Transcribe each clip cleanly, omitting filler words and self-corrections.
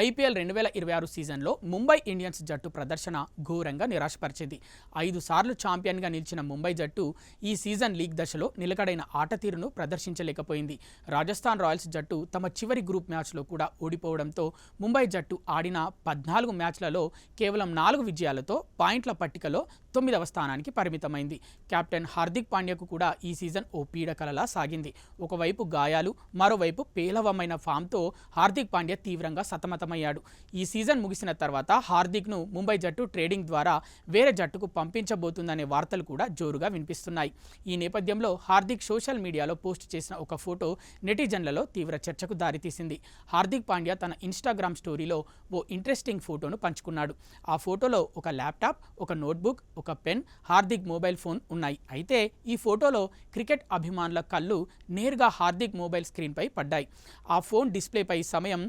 IPL 2026 సీజన్లో Mumbai Indians జట్టు ప్రదర్శన ఘోరంగా నిరాశపరిచింది. 5 సార్లు ఛాంపియన్గా నిలిచిన ముంబై జట్టు ఈ సీజన్ లీగ్ దశలో నిలకడైన ఆటతీరును ప్రదర్శించలేకపోయింది. రాజస్థాన్ రాయల్స్ జట్టు తమ చివరి గ్రూప్ మ్యాచ్లో కూడా ఓడిపోవడంతో ముంబై జట్టు ఆడిన 14 మ్యాచ్లలో కేవలం 4 విజయాలతో పాయింట్ల పట్టికలో 9వ స్థానానికి పరిమితమైంది. కెప్టెన్ హార్దిక్ పాండ్యాకు కూడా ఈ సీజన్ ఓ పీడకలలా సాగింది. ఒకవైపు గాయాలు, మరోవైపు పేలవమైన ఫామ్తో హార్దిక్ పాండ్యా తీవ్రంగా సతమతమయ్యాడు. ఈ సీజన్ ముగిసిన తర్వాత హార్దిక్ను ముంబై జట్టు ట్రేడింగ్ ద్వారా వేరే జట్టుకు పంపించబోతుందనే వార్తలు కూడా జోరుగా వినిపిస్తున్నాయి. ఈ నేపథ్యంలో హార్దిక్ సోషల్ మీడియాలో పోస్ట్ చేసిన ఒక ఫోటో నెటిజన్లలో తీవ్ర చర్చకు దారితీసింది. హార్దిక్ పాండ్యా తన ఇన్స్టాగ్రామ్ స్టోరీలో ఓ ఇంట్రెస్టింగ్ ఫోటోను పంచుకున్నాడు. ఆ ఫోటోలో ఒక ల్యాప్టాప్, ఒక నోట్బుక్, ఒక పెన్, హార్దిక్ మొబైల్ ఫోన్ ఉన్నాయి. అయితే ఈ ఫోటోలో క్రికెట్ అభిమానుల కళ్ళు నేరుగా హార్దిక్ మొబైల్ స్క్రీన్పై పడ్డాయి. ఆ ఫోన్ డిస్ప్లేపై సమయం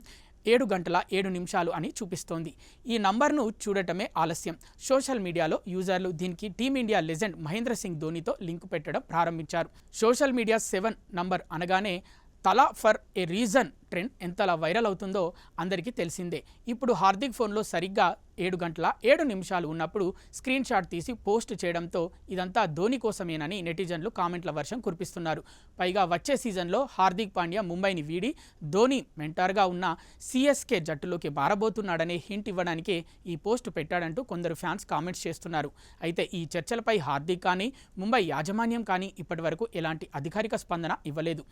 7:07 అని చూపిస్తోంది. ఈ నంబర్ను చూడటమే ఆలస్యం. సోషల్ మీడియాలో యూజర్లు దీనికి టీమిండియా లెజెండ్ మహేంద్ర సింగ్ ధోనీతో లింకు పెట్టడం ప్రారంభించారు. సోషల్ మీడియా 7 నంబర్ అనగానే Thala for a reason trend ఎంతలా వైరల్ అవుతుందో అందరికీ తెలిసిందే. ఇప్పుడు హార్దిక్ ఫోన్లో సరిగ్గా 7:07 ఉన్నప్పుడు స్క్రీన్ షాట్ తీసి పోస్ట్ చేయడంతో ఇదంతా ధోని కోసమేనని నెటిజన్లు కామెంట్ల వర్షం కురిపిస్తున్నారు. పైగా వచ్చే సీజన్లో హార్దిక్ పాండ్యా ముంబైని వీడి ధోని మెంటార్గా ఉన్న సిఎస్కే జట్టులోకి మారబోతున్నాడనే హింట్ ఇవ్వడానికే ఈ పోస్ట్ పెట్టాడంటూ కొందరు ఫ్యాన్స్ కామెంట్స్ చేస్తున్నారు. అయితే ఈ చర్చలపై హార్దిక్ కానీ ముంబై యాజమాన్యం కానీ ఇప్పటివరకు ఎలాంటి అధికారిక స్పందన ఇవ్వలేదు.